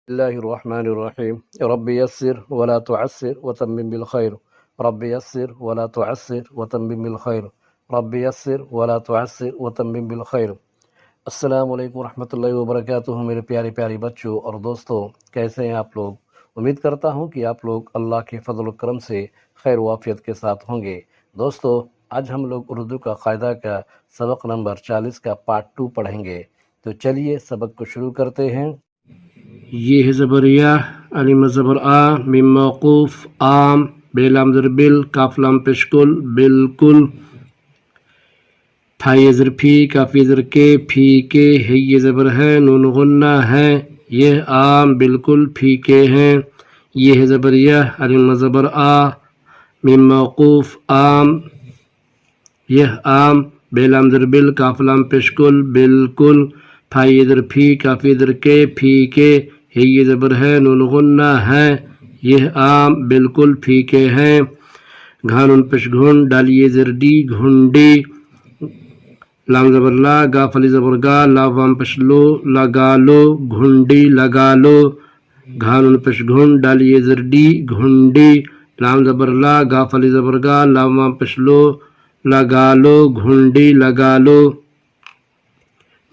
الله الرحمن الرحيم رب يسر ولا تعسر وتمم بالخير رب يسر ولا تعسر وتمم بالخير رب يسر ولا تعسر وتمم بالخير السلام علیکم ورحمۃ اللہ وبرکاتہ میرے پیارے پیارے بچوں اور دوستوں، کیسے ہیں آپ لوگ؟ امید کرتا ہوں کہ آپ لوگ اللہ کے فضل و کرم سے خیر و عافیت کے ساتھ ہوں گے۔ دوستو، آج ہم لوگ اردو کا قاعدہ کا سبق نمبر 40 کا پارٹ 2 پڑھیں گے، تو چلیے سبق کو شروع کرتے ہیں۔ یہ ہے زبر یا، علم زبر آ، میم موقوف عام، بے لام زر بل، کاف لام پشکل بالکل، پھا یہ زر پھی، کاف یہ زر کے، پھی کے، ہے یہ زبر ہے، نون غنہ ہے، یہ عام بالکل پھیکے ہیں۔ یہ ہے زبر یا، علم زبر آ، میم موقوف عام، یہ عام، بے لام زر بل، کاف لام پشکل بالکل، پھا یہ زر پھی، کاف یہ زر کے، پھی کے، ہے یہ زبر ہے، نون غنہ ہے، یہ عام بالکل پھیکے ہیں۔ گھانون پش گھن، ڈالیے زر ڈی، گھنڈی، لام زبر لا، گا فلی زبر گا، لا وام پش لو، لگا لو، گھنڈی لگا لو، گھانون پش گھن، ڈالیے زر ڈی، گھنڈی، لام زبر لا، گا فلی زبر گا، لا وام پش لو، لگا لو، گھنڈی لگا لو۔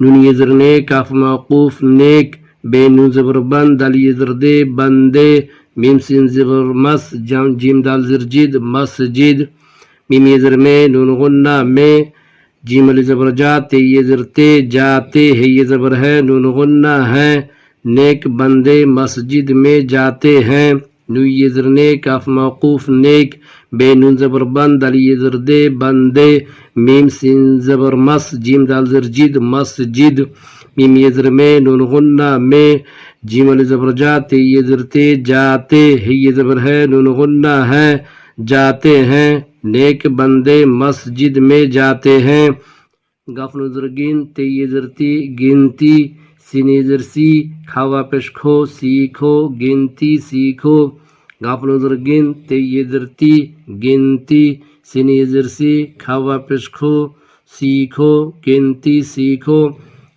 نون یہ زر نیک، کاف موقوف نیک، بے نون زبر بند، دال یہ زر دے، بندے، میم سین زبر مس، جیم دال زر جد، مسجد، میم یہ زر میں، نون غنہ میں، جیم علی زبر جا، تے یہ زر تے، جاتے، ہے یہ زبر ہے، نون غنہ ہے، نیک بندے مسجد میں جاتے ہیں۔ نون یہ زر نیک، کاف موقوف نیک، بے نون زبر بند، دال یہ زر دے، بندے، میم سین زبر مس، جیم دال زر جد، مسجد، میم یہ زر میں، نون غنہ میں، جیم علی زبر جا، تے یہ زر تے، جاتے، ہے یہ زبر ہے، نون غنہ ہے، جاتے ہیں، نیک بندے مسجد میں جاتے ہیں۔ گاف نون زر گن، تے یہ زر تی، گنتی، سین یہ زر سی، کھاوا پیش کھو، سیکھو، گنتی سیکھو، گاف نون زر گن، تے یہ زر تی، گنتی، سین یہ زر سی، کھاوا پیش کھو، سیکھو، گنتی سیکھو۔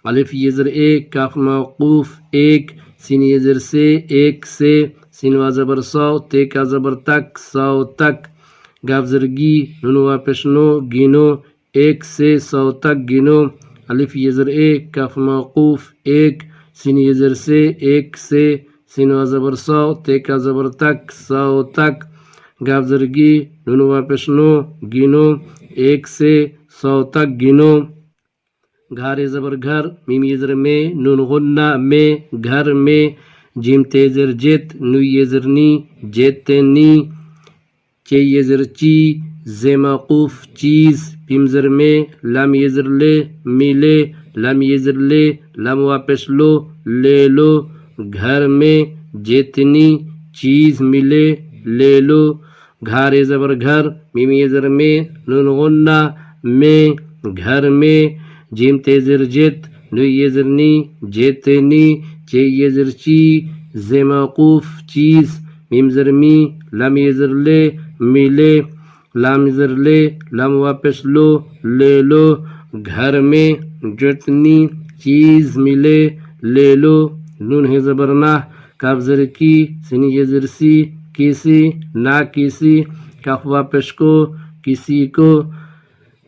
الف یہ زر ایک، کاف موقوف ایک، سین یہ زر سے، ایک سے، سین وا زبر سو، تے کا زبر تک، سو تک، گاف زر گی، نون وا پیش نو، گنو، ایک سے سو تک گنو۔ الف یہ زر ایک، کاف موقوف ایک، سین یہ زر سے، ایک سے، سین وا زبر سو، تے کا زبر تک، سو تک، گاف زر گی، نون وا پیش نو، گنو، ایک سے سو تک گنو۔ گھارے زبر گھر، میم یہ زر میں، نون غنہ میں، گھر میں، جیم تے زر جت، نو یہ زر نی، جتنی، چے یہ زر چی، زے موقوف چیز، پیم زر میں، لام یہ زر لے، ملے، لام یہ زر لے، لام واپس لو، لے لو، گھر میں، جتنی چیز ملے، لے لو۔ گھارے زبر گھر، میم یہ زر میں، نون غنہ میں، گھر میں، جیم تے زر جت، نو یہ زر نی، جتنی، چے یہ زر چی، زے موقوف چیز، میم زر می، لام یہ زر لے، ملے، لام زر لے، لام واپس لو، لے لو، گھر میں، جتنی چیز ملے، لے لو۔ نون ہے زبر نہ، کاف زر کی، سین یہ زر سی، کسی، نہ کسی، کاف واپس کو، کسی کو،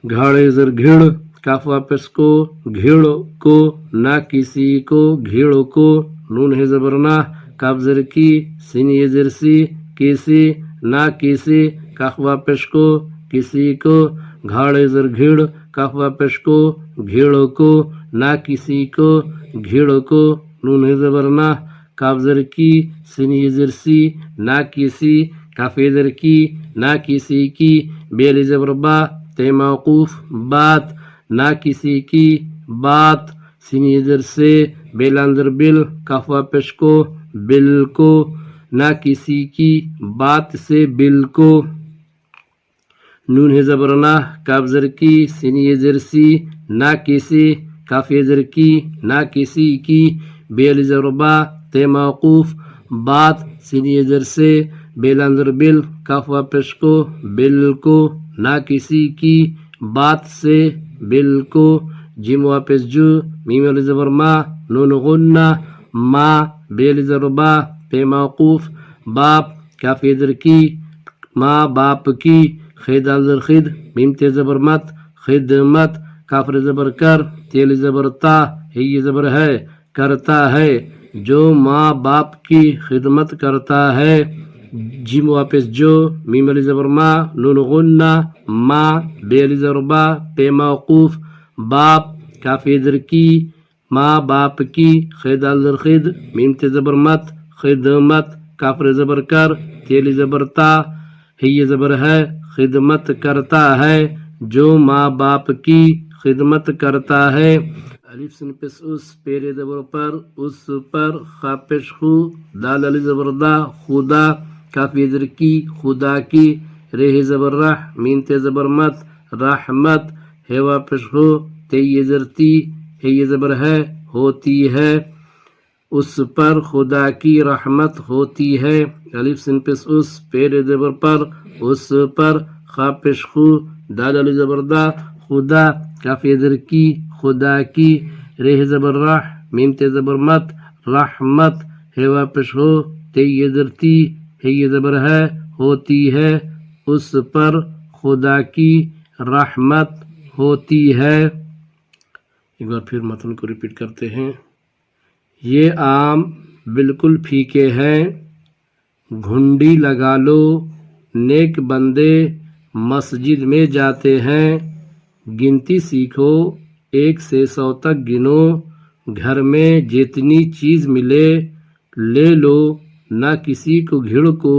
گھاڑے زر گھڑ، کاف واپس کو، گھڑ کو، نہ کسی کو، گھڑ کو۔ نون ہے زبر نہ، کاف زر کی، سین یہ زر سی، کسی، نہ کسی، کاف واپس کو، کسی کو، گھاڑے زر گھڑ، کاف واپس کو، گھڑ کو، نہ کسی کو، گھڑ کو۔ نون ہے زبر نہ، کاف زر کی، سین یہ زر سی، نہ کسی، کاف یہ زر کی، نہ کسی کی، بے علی زبر با، تے موقوف بات، نہ کسی کی بات، سین یہ زر سے، بے لام زر بل، کاف واپس کو، بل کو، نہ کسی کی بات سے بل کو۔ نون ہے زبر نہ، کاف زر کی، سین یہ زر سی، نہ کسی، کاف یہ زر کی، نہ کسی کی، بے علی زبر با، تے موقوف بات، سین یہ زر سے، بے لام زر بل، کاف واپس کو، بل کو، نہ کسی کی بات سے بل کو۔ جیم واپس جو، میم علی زبر ما، نون غنہ ما بیل ضربا پہ موقوف باپ کافی در کی ماں باپ کی خید الزر خد میم تے زبر مت خدمت کافر زبر کر تیل زبر تا ہی زبر ہے کرتا ہے جو ماں باپ کی خدمت کرتا ہے جیم واپس جو میم علی زبر ما نون غنہ ما بیل ضربا پہ موقوف باپ کافی در کی ماں باپ کی خید الزر خد میم تے زبر مت خدمت کافر زبر کر تیل زبر تا ہی زبر ہے خدمت کرتا ہے جو ماں باپ کی خدمت کرتا ہے الف سن پس اس پیرے زبر پر اس پر خاپش خو دال علی زبر دا خدا کافی در کی خدا کی رہ زبر رح مین تے زبر مت رحمت ہے واپش ہو تے زرتی ہے زبر ہے ہوتی ہے اس پر خدا کی رحمت ہوتی ہے الف سن پس اس پیرے زبر پر اس پر خاپش خو دال علی زبر دا خدا کافی در کی خدا کی رہ زبر رح میم تے زبر مت رحمت ہے واپش ہو تے درتی ہے زبر ہے ہوتی ہے اس پر خدا کی رحمت ہوتی ہے ایک بار پھر متن کو ریپیٹ کرتے ہیں یہ آم بالکل پھیکے ہیں گھنڈی لگا لو نیک بندے مسجد میں جاتے ہیں گنتی سیکھو 1 سے 100 تک گنو گھر میں جتنی چیز ملے لے لو نہ کسی کو گھڑ کو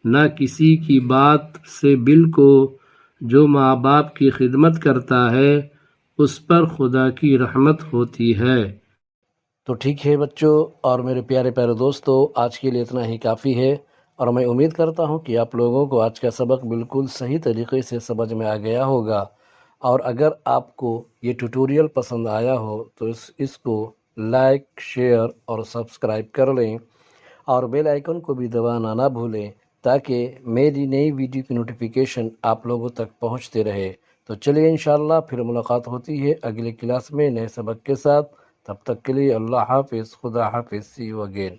نہ کسی کی بات سے بل کو جو ماں باپ کی خدمت کرتا ہے اس پر خدا کی رحمت ہوتی ہے تو ٹھیک ہے بچوں اور میرے پیارے پیارے دوستو، آج کے لیے اتنا ہی کافی ہے، اور میں امید کرتا ہوں کہ آپ لوگوں کو آج کا سبق بالکل صحیح طریقے سے سمجھ میں آ گیا ہوگا، اور اگر آپ کو یہ ٹیوٹوریل پسند آیا ہو تو اس کو لائک، شیئر اور سبسکرائب کر لیں، اور بیل آئیکن کو بھی دبانا نہ بھولیں تاکہ میری نئی ویڈیو کی نوٹیفیکیشن آپ لوگوں تک پہنچتے رہے۔ تو چلیے انشاءاللہ پھر ملاقات ہوتی ہے اگلے کلاس میں نئے سبق کے ساتھ، تب تک کے لیے اللہ حافظ، خدا حافظ، سی یو اگین۔